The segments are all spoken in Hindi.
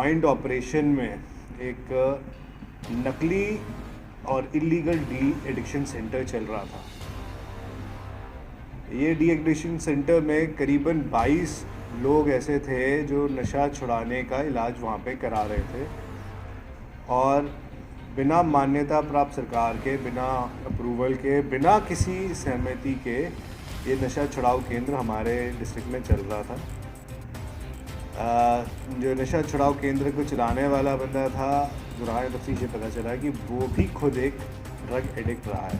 जॉइंट ऑपरेशन में एक नकली और इलीगल डी एडिक्शन सेंटर चल रहा था। ये डी एडिक्शन सेंटर में करीबन 22 लोग ऐसे थे जो नशा छुड़ाने का इलाज वहाँ पे करा रहे थे और बिना मान्यता प्राप्त सरकार के, बिना अप्रूवल के, बिना किसी सहमति के ये नशा छुड़ाऊ केंद्र हमारे डिस्ट्रिक्ट में चल रहा था। जो नशा छुड़ाऊ केंद्र को चलाने वाला बंदा था, दुराए तफ्तीश से पता चला कि वो भी खुद एक ड्रग एडिक्ट रहा है।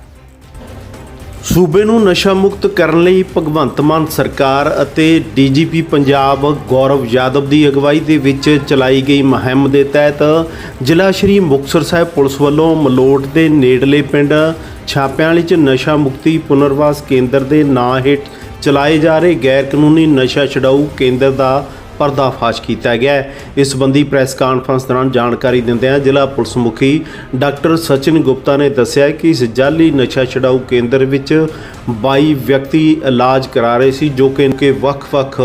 सूबे ਨੂੰ ਨਸ਼ਾ ਮੁਕਤ ਕਰਨ ਲਈ ਭਗਵੰਤ ਮਾਨ ਸਰਕਾਰ ਅਤੇ ਡੀਜੀਪੀ ਪੰਜਾਬ ਗੌਰਵ ਯਾਦਵ ਦੀ ਅਗਵਾਈ ਦੇ ਵਿੱਚ ਚਲਾਈ ਗਈ ਮੁਹਿੰਮ ਦੇ ਤਹਿਤ ਜ਼ਿਲ੍ਹਾ ਸ਼੍ਰੀ ਮੁਕਤਸਰ ਸਾਹਿਬ ਪੁਲਿਸ ਵੱਲੋਂ ਮਲੋਟ ਦੇ ਨੇੜਲੇ ਪਿੰਡ ਛਾਪਿਆਂ ਵਾਲੀ 'ਚ ਨਸ਼ਾ ਮੁਕਤੀ ਪੁਨਰਵਾਸ ਕੇਂਦਰ ਦੇ ਨਾਂ ਹੇਠ ਚਲਾਏ ਜਾ ਰਹੇ ਗੈਰ ਕਾਨੂੰਨੀ ਨਸ਼ਾ ਛਡਾਊ ਕੇਂਦਰ ਦਾ पर्दाफाश किया गया है। इस संबंधी प्रैस कानफ्रेंस दौरान जानकारी दिंदियां जिला पुलिस मुखी डॉक्टर सचिन गुप्ता ने दस्सिया कि इस जाली नशा छुड़ाऊ केंद्र विच 22 व्यक्ति इलाज करा रहे सी जो कि ਵੱਖ-ਵੱਖ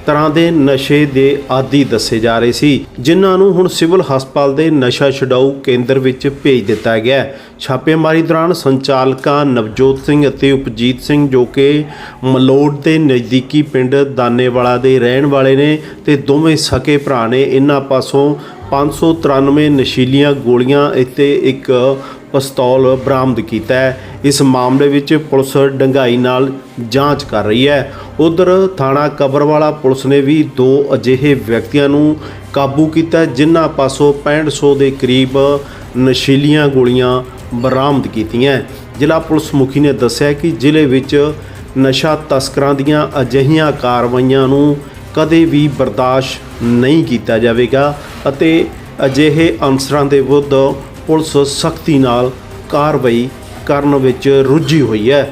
ਤਰ੍ਹਾਂ ਦੇ ਨਸ਼ੇ ਦੇ ਆਦੀ ਦੱਸੇ ਜਾ ਰਹੇ ਸੀ, ਜਿਨ੍ਹਾਂ ਨੂੰ ਹੁਣ ਸਿਵਲ ਹਸਪਤਾਲ ਦੇ ਨਸ਼ਾ ਛੁਡਾਊ ਕੇਂਦਰ ਵਿੱਚ ਭੇਜ ਦਿੱਤਾ ਗਿਆ। ਛਾਪੇਮਾਰੀ ਦੌਰਾਨ ਸੰਚਾਲਕਾਂ ਨਵਜੋਤ ਸਿੰਘ ਅਤੇ ਉਪਜੀਤ ਸਿੰਘ ਜੋ ਕਿ ਮਲੋਟ ਦੇ ਨਜ਼ਦੀਕੀ ਪਿੰਡ ਦਾਨੇਵਾਲਾ ਦੇ ਰਹਿਣ ਵਾਲੇ ਨੇ ਤੇ ਦੋਵੇਂ ਸਕੇ ਭਰਾ ਨੇ, ਇਹਨਾਂ ਪਾਸੋਂ 593 ਨਸ਼ੀਲੀਆਂ ਗੋਲੀਆਂ ਅਤੇ ਇੱਕ ਪਿਸਤੌਲ ਬਰਾਮਦ ਕੀਤਾ ਹੈ। इस मामले ਵਿੱਚ पुलिस ਡੰਗਾਈ ਨਾਲ ਜਾਂਚ ਕਰ ਰਹੀ ਹੈ। ਉਧਰ ਥਾਣਾ ਕਬਰਵਾਲਾ ਪੁਲਿਸ ਨੇ ਵੀ 2 ਅਜਿਹੇ ਵਿਅਕਤੀਆਂ ਨੂੰ ਕਾਬੂ ਕੀਤਾ ਜਿਨ੍ਹਾਂ ਪਾਸੋਂ 6500 ਦੇ ਕਰੀਬ ਨਸ਼ੀਲੀਆਂ ਗੋਲੀਆਂ ਬਰਾਮਦ ਕੀਤੀਆਂ। ਜ਼ਿਲ੍ਹਾ ਪੁਲਿਸ ਮੁਖੀ ਨੇ ਦੱਸਿਆ ਕਿ ਜ਼ਿਲ੍ਹੇ ਵਿੱਚ ਨਸ਼ਾ ਤਸਕਰਾਂ ਦੀਆਂ ਅਜਿਹੀਆਂ ਕਾਰਵਾਈਆਂ ਨੂੰ ਕਦੇ ਵੀ ਬਰਦਾਸ਼ਤ ਨਹੀਂ ਕੀਤਾ ਜਾਵੇਗਾ ਅਤੇ ਅਜਿਹੇ ਅਨਸਰਾਂ ਦੇ ਵਿਰੁੱਧ ਪੁਲਿਸ ਸਖਤੀ ਨਾਲ ਕਾਰਵਾਈ ਕਰਨ ਵਿੱਚ ਰੁੱਝੀ ਹੋਈ ਹੈ।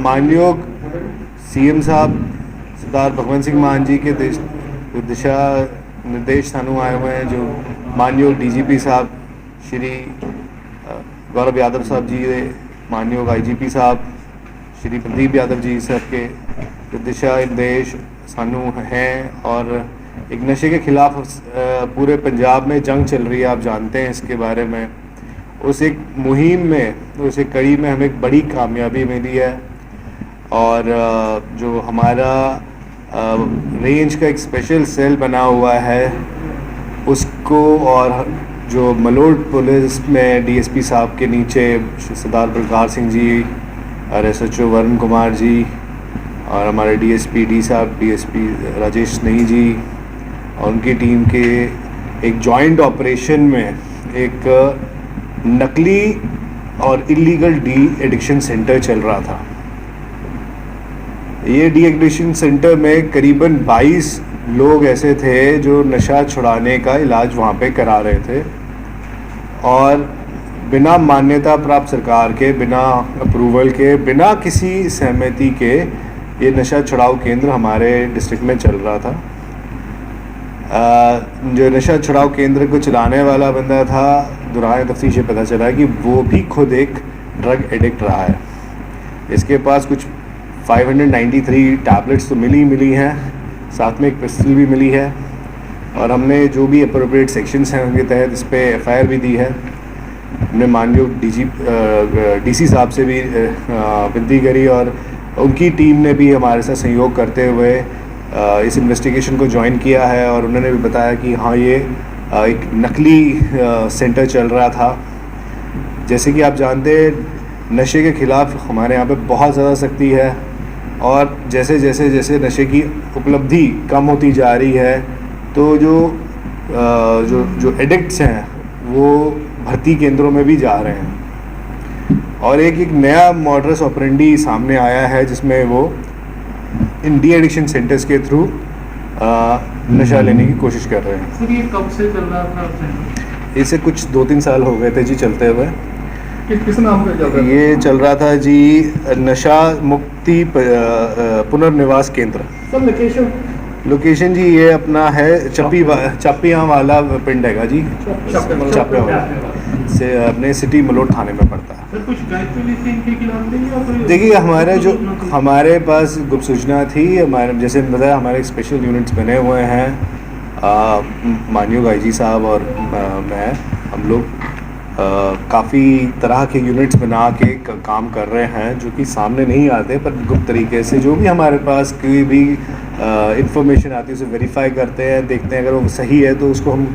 मानयोग सीएम साहब सरदार भगवंत सिंह मान जी के दिशा निर्देश सानू आए हुए हैं, जो मानयोग डीजीपी साहब श्री गौरव यादव साहब जी, मानयोग आईजीपी साहब श्री प्रदीप यादव जी साहब के दिशा निर्देश सानू हैं। और एक नशे के ख़िलाफ़ पूरे पंजाब में जंग चल रही है, आप जानते हैं इसके बारे में। उस एक मुहिम में, उस एक कड़ी में हमें एक बड़ी कामयाबी मिली है और जो हमारा रेंज का एक स्पेशल सेल बना हुआ है उसको, और जो मलोट पुलिस में डीएसपी साहब के नीचे सरदार बलकार सिंह जी और एसएचओ वरुण कुमार जी और हमारे डीएसपी डी साहब, डीएसपी राजेश नई जी और उनकी टीम के एक जॉइंट ऑपरेशन में एक नकली और इलीगल डी एडिक्शन सेंटर चल रहा था। ये डी एडिक्शन सेंटर में करीबन 22 लोग ऐसे थे जो नशा छुड़ाने का इलाज वहाँ पे करा रहे थे और बिना मान्यता प्राप्त सरकार के, बिना अप्रूवल के, बिना किसी सहमति के ये नशा छुड़ाऊ केंद्र हमारे डिस्ट्रिक्ट में चल रहा था। जो नशा छुड़ाऊ केंद्र को चलाने वाला बंदा था, दुराए तफ्तीश से पता चला कि वो भी खुद एक ड्रग एडिक्ट रहा है। इसके पास कुछ 593 टैबलेट्स तो मिली हैं, साथ में एक पिस्टल भी मिली है और हमने जो भी अप्रोप्रिएट सेक्शंस हैं उनके तहत इस पर एफआईआर भी दी है। हमने मानयोग डीसी साहब से भी विनती करी और उनकी टीम ने भी हमारे साथ सहयोग करते हुए इस इन्वेस्टिगेशन को ज्वाइन किया है और उन्होंने भी बताया कि हाँ, ये एक नकली सेंटर चल रहा था। जैसे कि आप जानते हैं नशे के ख़िलाफ़ हमारे यहाँ पे बहुत ज़्यादा सख्ती है और जैसे जैसे जैसे नशे की उपलब्धि कम होती जा रही है तो जो एडिक्ट्स हैं वो भर्ती केंद्रों में भी जा रहे हैं और एक नया मॉडस ऑपरेंडी सामने आया है जिसमें वो इन डी एडिक्शन सेंटर्स के थ्रू नशा लेने की कोशिश कर रहे हैं। सर, ये कब से चल रहा था? इसे कुछ 2-3 साल हो गए थे जी चलते हुए। किस नाम पे चल रहा था? ये चल रहा था जी नशा मुक्ति पुनर्निवास केंद्र। सर, लोकेशन लोकेशन जी ये अपना है चप्पियाँ वाला पिंड हैगा जी, चप्पे वाला से अपने सिटी मलोट थाने में पड़ता है। सर कुछ शिकायत तो नहीं थी इनके खिलाफ नहीं या कोई देखिए हमारे पास गुप्त सूचना थी, हमारे जैसे बताया हमारे स्पेशल यूनिट्स बने हुए हैं, माननीय आईजी साहब और मैं, हम लोग काफ़ी तरह के यूनिट्स बना के काम कर रहे हैं जो कि सामने नहीं आते, पर गुप्त तरीके से जो भी हमारे पास कोई भी इंफॉर्मेशन आती है उसे वेरीफाई करते हैं, देखते हैं अगर वो सही है तो उसको हम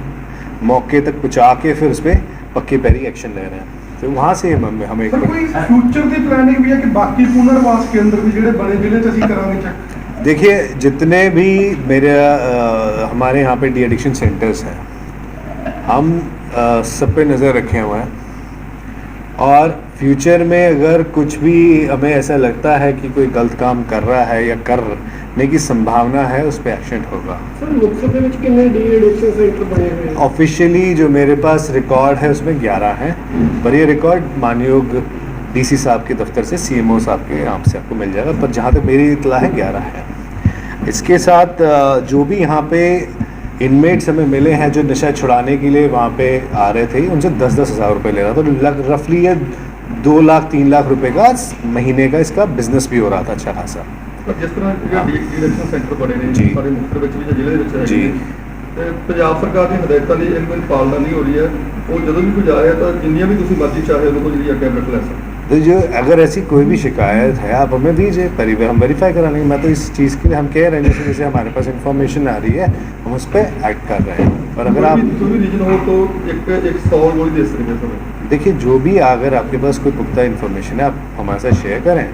मौके तक पहुंचा के फिर उस पर पक्के पैरी एक्शन ले रहे हैं। तो वहाँ से हमें सर कोई फ्यूचर ਦੀ ਪਲੈਨਿੰਗ ਵੀ ਹੈ ਕਿ ਬਾਕੀ ਪੁਨਰਵਾਸ ਕੇਂਦਰ ਵੀ ਜਿਹੜੇ बड़े ਜ਼ਿਲ੍ਹੇ 'ਚ ਅਸੀਂ ਕਰਾਂਗੇ ਚੈੱਕ। देखिए जितने भी मेरे हमारे यहाँ पे डी एडिक्शन सेंटर्स हैं, हम सब पे नज़र रखे हुए हैं और फ्यूचर में अगर कुछ भी हमें ऐसा लगता है कि कोई गलत काम कर रहा है या करने की संभावना है उस पर एक्शन होगा। सर लोकसभा में कितने डी एडिक्शन सेंटर बने हुए हैं? ऑफिशियली जो मेरे पास रिकॉर्ड है उसमें 11 हैं, पर ये रिकॉर्ड मानयोग डीसी साहब के दफ्तर से सीएमओ साहब के नाम से आपको मिल जाएगा, पर जहाँ तक मेरी इतला है 11 है। इसके साथ जो भी यहाँ पे इनमेट्स हमें मिले हैं जो नशा छुड़ाने के लिए वहाँ पे आ रहे थे, उनसे 10-10 हज़ार रुपये ले रहा था, तो रफली ये 2 लाख 3 लाख रुपए का महीने का इसका बिजनेस भी हो रहा था अच्छा खासा। जिस तरह डी एडिक्शन सेंटर बने ने जी। सारे मुख्य ਵਿੱਚ ਵੀ ਜ਼ਿਲ੍ਹੇ ਦੇ ਵਿੱਚ जी। ਤੇ ਪੰਜਾਬ ਸਰਕਾਰ ਦੀ ਹਦਾਇਤਾਂ ਦੀ ਇਹਨਾਂ ਦੀ ਪਾਲਣਾ ਨਹੀਂ ਹੋ ਰਹੀ ਹੈ, ਉਹ ਜਦੋਂ ਵੀ ਕੋਈ ਜਾ ਰਿਹਾ ਤਾਂ ਜਿੰਨੀਆਂ ਵੀ ਤੁਸੀਂ ਮਰਜ਼ੀ ਚਾਹੇ ਉਹਨੂੰ ਕੋਈ ਜਿਹੜੀ ਅੱਗੇ ਲੈ सकते। तो जो अगर ऐसी कोई भी शिकायत है आप हमें दीजिए, हम वेरीफाई करा लेंगे। मैं तो इस चीज़ के लिए हम कह रहे हैं जैसे हमारे पास इन्फॉर्मेशन आ रही है हम उस पर एक्ट कर रहे हैं। और अगर आप कोई भी रीजन हो तो एक 100 गोली दे सकते हैं। देखिए जो भी अगर आपके पास कोई पुख्ता इन्फॉर्मेशन है आप हमारे साथ शेयर करें,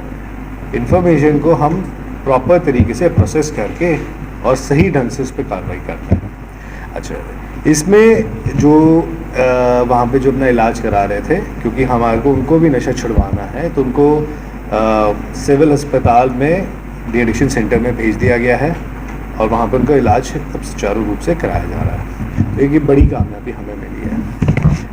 इन्फॉर्मेशन को हम प्रॉपर तरीके से प्रोसेस करके और सही ढंग से उस पर कार्रवाई करते हैं। अच्छा, इसमें जो वहाँ पे जो अपना इलाज करा रहे थे, क्योंकि हमारे को उनको भी नशा छुड़वाना है तो उनको सिविल अस्पताल में डी एडिक्शन सेंटर में भेज दिया गया है और वहाँ पर उनका इलाज अब सुचारू रूप से कराया जा रहा है। तो एक बड़ी कामयाबी हमें मिली है।